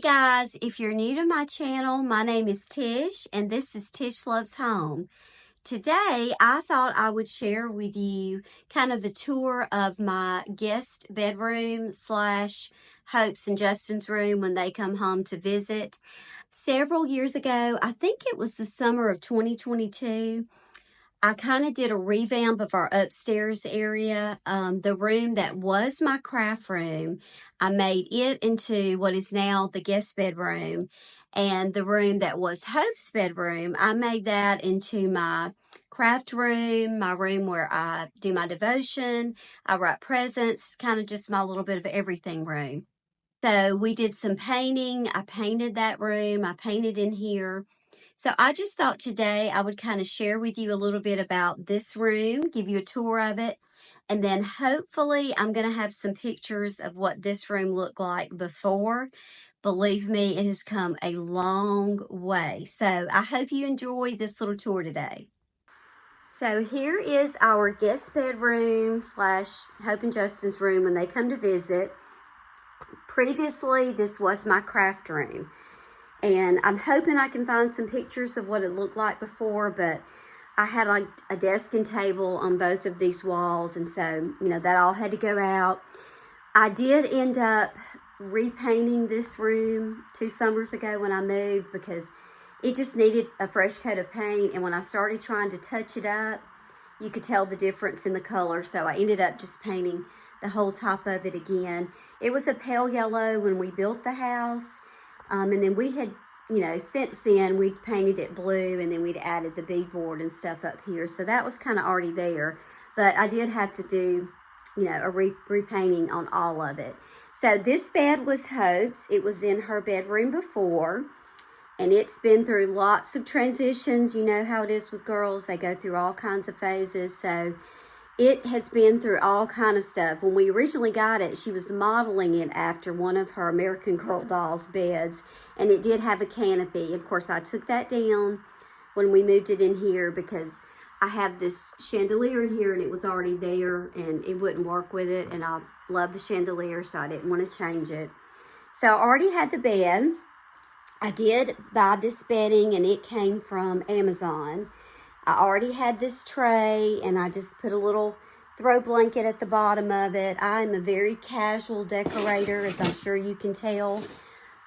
guys, if you're new to my channel, my name is Tish and this is Tish Loves Home. Today, I thought I would share with you kind of a tour of my guest bedroom slash Hope's and Justin's room when they come home to visit. Several years ago, I think it was the summer of 2022, I kind of did a revamp of our upstairs area. The room that was my craft room, I made it into what is now the guest bedroom. And the room that was Hope's bedroom, I made that into my craft room, my room where I do my devotion, I write presents, kind of just my little bit of everything room. So we did some painting. I painted that room. I painted in here. So I just thought today I would kind of share with you a little bit about this room, give you a tour of it, and then hopefully I'm going to have some pictures of what this room looked like before. Believe me, it has come a long way. So I hope you enjoy this little tour today. So here is our guest bedroom slash Hope and Justin's room when they come to visit. Previously, this was my craft room. And I'm hoping I can find some pictures of what it looked like before, but I had like a desk and table on both of these walls, and so, that all had to go out. I did end up repainting this room 2 summers ago when I moved because it just needed a fresh coat of paint, and when I started trying to touch it up, you could tell the difference in the color, so I ended up just painting the whole top of it again. It was a pale yellow when we built the house. And then we had, since then we'd painted it blue, and then we'd added the beadboard and stuff up here. So that was kind of already there. But I did have to do, a repainting on all of it. So this bed was Hope's. It was in her bedroom before. And it's been through lots of transitions. You know how it is with girls. They go through all kinds of phases. So it has been through all kind of stuff. When we originally got it, she was modeling it after one of her American Girl dolls beds, and it did have a canopy. Of course, I took that down when we moved it in here because I have this chandelier in here, and it was already there, and it wouldn't work with it, and I love the chandelier, so I didn't want to change it. So I already had the bed. I did buy this bedding, and it came from Amazon. I already had this tray, and I just put a little throw blanket at the bottom of it. I'm a very casual decorator, as I'm sure you can tell.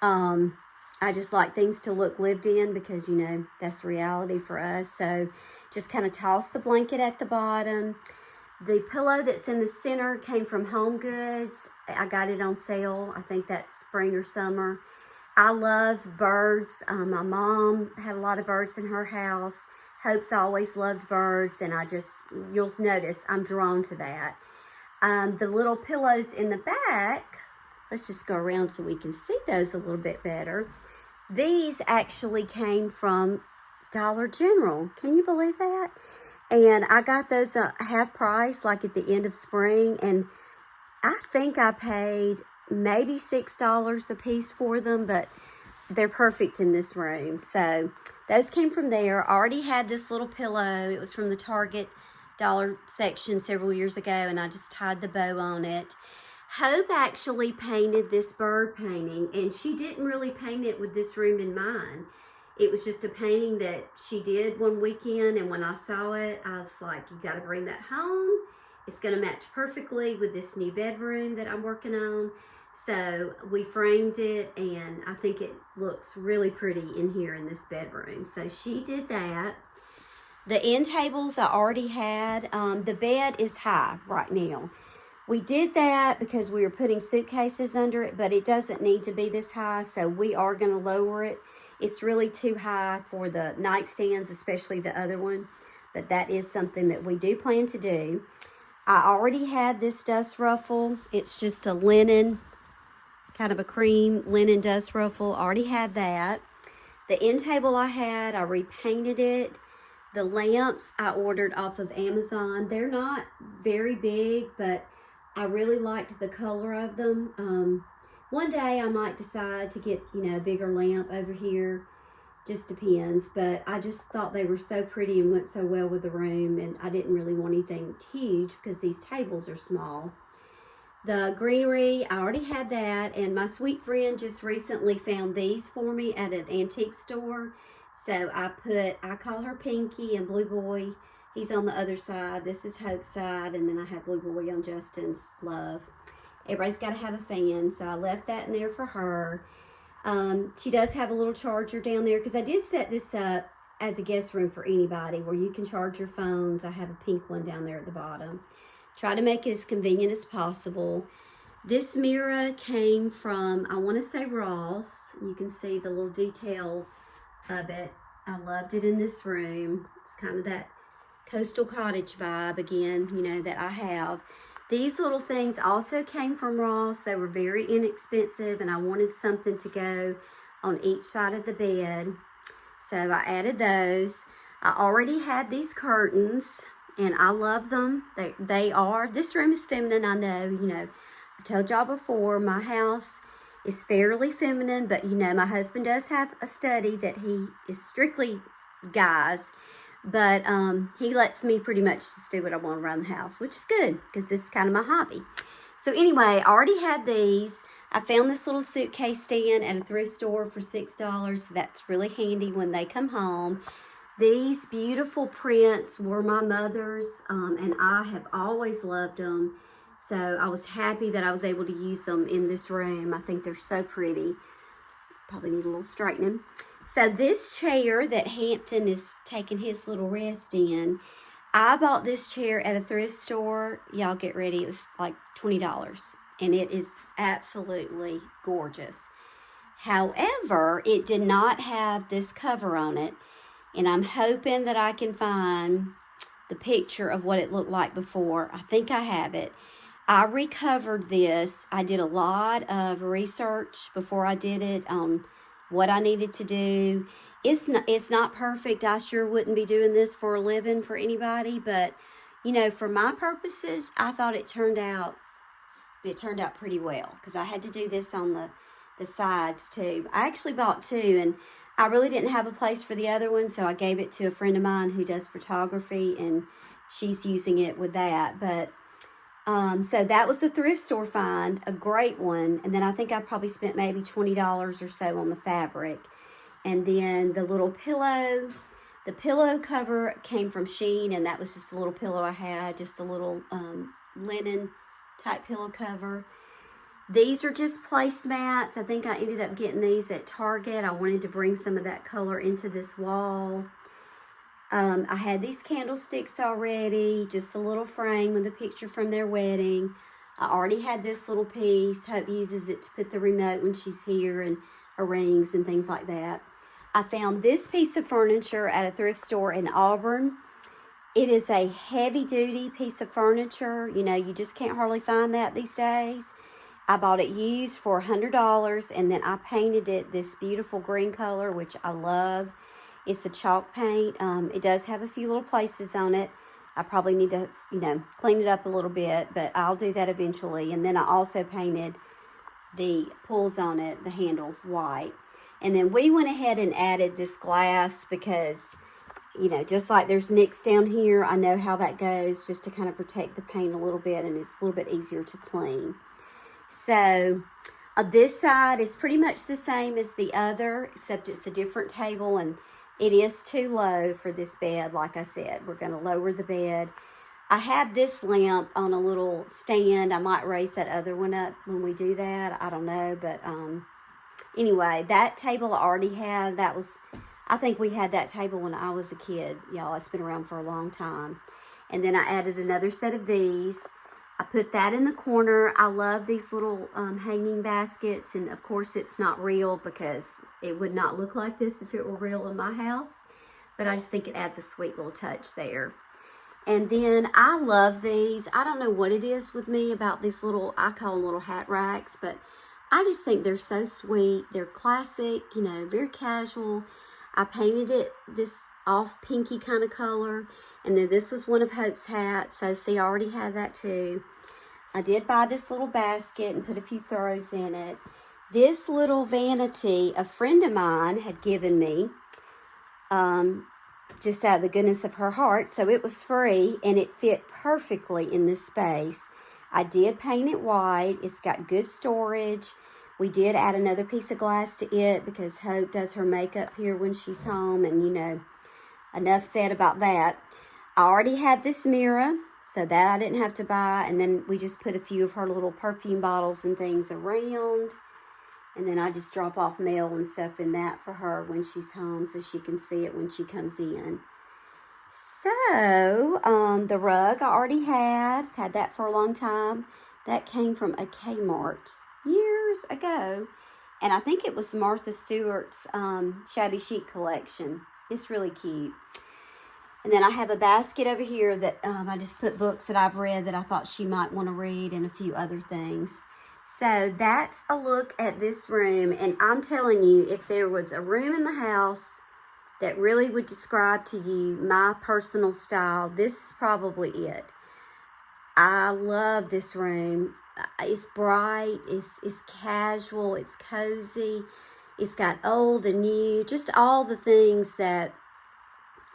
I just like things to look lived in because, that's reality for us. So just kind of toss the blanket at the bottom. The pillow that's in the center came from Home Goods. I got it on sale. I think that's spring or summer. I love birds. My mom had a lot of birds in her house. Hope's always loved birds, and you'll notice I'm drawn to that. The little pillows in the back, let's just go around so we can see those a little bit better. These actually came from Dollar General. Can you believe that? And I got those half price, like at the end of spring, and I think I paid maybe $6 a piece for them, but they're perfect in this room. So those came from there. I already had this little pillow. It was from the Target dollar section several years ago, and I just tied the bow on it. Hope actually painted this bird painting, and she didn't really paint it with this room in mind. It was just a painting that she did one weekend, and when I saw it, I was like, you got to bring that home. It's going to match perfectly with this new bedroom that I'm working on. So we framed it, and I think it looks really pretty in here in this bedroom. So she did that. The end tables I already had. The bed is high right now. We did that because we were putting suitcases under it, but it doesn't need to be this high, so we are going to lower it. It's really too high for the nightstands, especially the other one, but that is something that we do plan to do. I already had this dust ruffle. It's just a linen, kind of a cream linen dust ruffle. Already had that. The end table I had, I repainted it. The lamps I ordered off of Amazon. They're not very big, but I really liked the color of them. One day I might decide to get, a bigger lamp over here. Just depends, but I just thought they were so pretty and went so well with the room, and I didn't really want anything huge because these tables are small. The greenery, I already had that, and my sweet friend just recently found these for me at an antique store. So I call her Pinky, and Blue Boy, he's on the other side. This is Hope's side, and then I have Blue Boy on Justin's Love. Everybody's got to have a fan, so I left that in there for her. She does have a little charger down there, because I did set this up as a guest room for anybody where you can charge your phones. I have a pink one down there at the bottom. Try to make it as convenient as possible. This mirror came from, I want to say, Ross. You can see the little detail of it. I loved it in this room. It's kind of that coastal cottage vibe again, you know, that I have. These little things also came from Ross. They were very inexpensive, and I wanted something to go on each side of the bed. So I added those. I already had these curtains, and I love them. This room is feminine, I know. You know, I told y'all before, my house is fairly feminine, but you know, my husband does have a study that he is strictly guys, but he lets me pretty much just do what I want around the house, which is good, because this is kind of my hobby. So anyway, I already had these. I found this little suitcase stand at a thrift store for $6, so that's really handy when they come home. These beautiful prints were my mother's, and I have always loved them. So I was happy that I was able to use them in this room. I think they're so pretty. Probably need a little straightening. So this chair that Hampton is taking his little rest in, I bought this chair at a thrift store. Y'all get ready. It was like $20. And it is absolutely gorgeous. However, it did not have this cover on it. And I'm hoping that I can find the picture of what it looked like before. I think I have it. I recovered this. I did a lot of research before I did it on what I needed to do. It's not perfect. I sure wouldn't be doing this for a living for anybody. But, you know, for my purposes, I thought it turned out pretty well, because I had to do this on the sides too. I actually bought two, and I really didn't have a place for the other one, so I gave it to a friend of mine who does photography, and she's using it with that. But so that was a thrift store find, a great one. And then I think I probably spent maybe $20 or so on the fabric. And then the little pillow, the pillow cover came from Shein, and that was just a little pillow I had, just a little linen type pillow cover. These are just placemats. I think I ended up getting these at Target. I wanted to bring some of that color into this wall. I had these candlesticks already, just a little frame with a picture from their wedding. I already had this little piece. Hope uses it to put the remote when she's here, and her rings and things like that. I found this piece of furniture at a thrift store in Auburn. It is a heavy-duty piece of furniture. You know, you just can't hardly find that these days. I bought it used for $100, and then I painted it this beautiful green color, which I love. It's a chalk paint. It does have a few little places on it. I probably need to, you know, clean it up a little bit, but I'll do that eventually. And then I also painted the pulls on it, the handles, white. And then we went ahead and added this glass because, you know, just like there's nicks down here, I know how that goes, just to kind of protect the paint a little bit, and it's a little bit easier to clean. So this side is pretty much the same as the other, except it's a different table, and it is too low for this bed. Like I said, we're going to lower the bed. I have this lamp on a little stand. I might raise that other one up when we do that. I don't know, but anyway, that table I already had. I think we had that table when I was a kid, y'all. It's been around for a long time. And then I added another set of these. I put that in the corner. I love these little hanging baskets. And of course, it's not real because it would not look like this if it were real in my house. But I just think it adds a sweet little touch there. And then I love these. I don't know what it is with me about these little, I call them little hat racks. But I just think they're so sweet. They're classic, you know, very casual. I painted it this off pinky kind of color. And then this was one of Hope's hats. So see, I already had that too. I did buy this little basket and put a few throws in it. This little vanity a friend of mine had given me, just out of the goodness of her heart. So it was free, and it fit perfectly in this space. I did paint it white. It's got good storage. We did add another piece of glass to it because Hope does her makeup here when she's home, and you know, enough said about that. I already had this mirror, so that I didn't have to buy, and then we just put a few of her little perfume bottles and things around, and then I just drop off mail and stuff in that for her when she's home so she can see it when she comes in. So, the rug I already had that for a long time. That came from a Kmart years ago, and I think it was Martha Stewart's Shabby Chic collection. It's really cute. And then I have a basket over here that I just put books that I've read that I thought she might want to read and a few other things. So that's a look at this room, and I'm telling you, if there was a room in the house that really would describe to you my personal style, this is probably it. I love this room. It's bright, it's casual, it's cozy, it's got old and new, just all the things that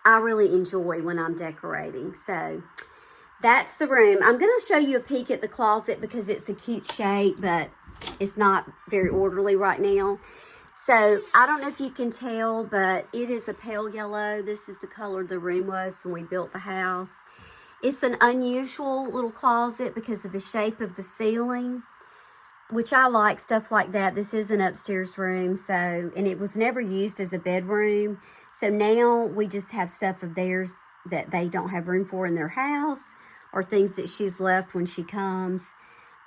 I really enjoy when I'm decorating. So that's the room. I'm going to show you a peek at the closet because it's a cute shape, but it's not very orderly right now. So I don't know if you can tell, but it is a pale yellow. This is the color the room was when we built the house. It's an unusual little closet because of the shape of the ceiling, which I like stuff like that. This is an upstairs room, and it was never used as a bedroom. So now we just have stuff of theirs that they don't have room for in their house, or things that she's left when she comes.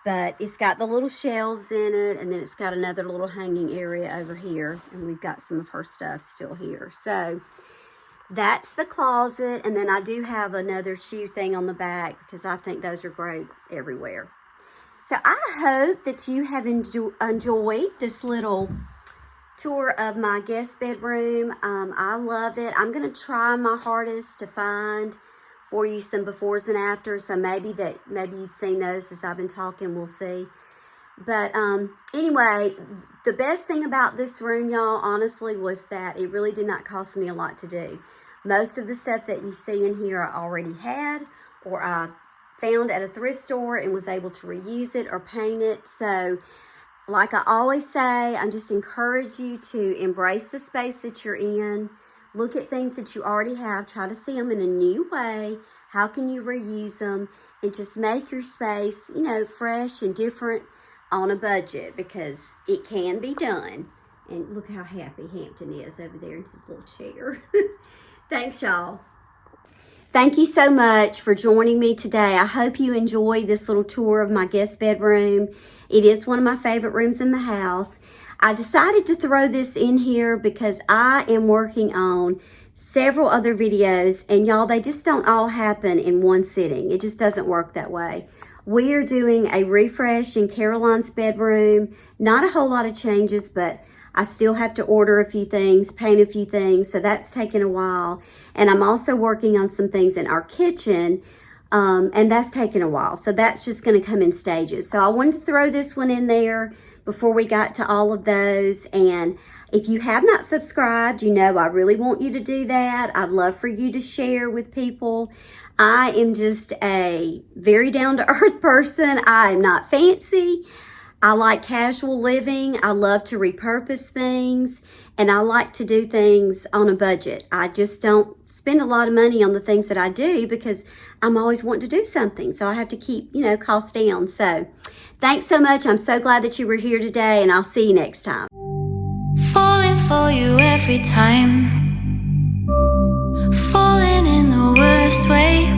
But it's got the little shelves in it, and then it's got another little hanging area over here, and we've got some of her stuff still here. So that's the closet, and then I do have another shoe thing on the back because I think those are great everywhere. So I hope that you have enjoyed this little tour of my guest bedroom. I love it. I'm going to try my hardest to find for you some befores and afters. So maybe you've seen those as I've been talking. We'll see. But anyway, the best thing about this room, y'all, honestly, was that it really did not cost me a lot to do. Most of the stuff that you see in here I already had, or I found at a thrift store and was able to reuse it or paint it. So like I always say, I just encourage you to embrace the space that you're in. Look at things that you already have. Try to see them in a new way. How can you reuse them? And just make your space, you know, fresh and different on a budget, because it can be done. And look how happy Hampton is over there in his little chair. Thanks, y'all. Thank you so much for joining me today. I hope you enjoyed this little tour of my guest bedroom. It is one of my favorite rooms in the house. I decided to throw this in here because I am working on several other videos, and y'all, they just don't all happen in one sitting. It just doesn't work that way. We are doing a refresh in Caroline's bedroom. Not a whole lot of changes, but I still have to order a few things, paint a few things, so that's taken a while. And I'm also working on some things in our kitchen, and that's taken a while. So that's just going to come in stages. So I wanted to throw this one in there before we got to all of those. And if you have not subscribed, you know I really want you to do that. I'd love for you to share with people. I am just a very down-to-earth person. I am not fancy. I like casual living. I love to repurpose things, and I like to do things on a budget. I just don't spend a lot of money on the things that I do because I'm always wanting to do something. So I have to keep, costs down. So thanks so much. I'm so glad that you were here today, and I'll see you next time. Falling for you every time, falling in the worst way.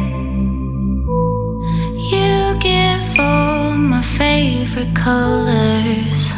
You give all my favorite colors.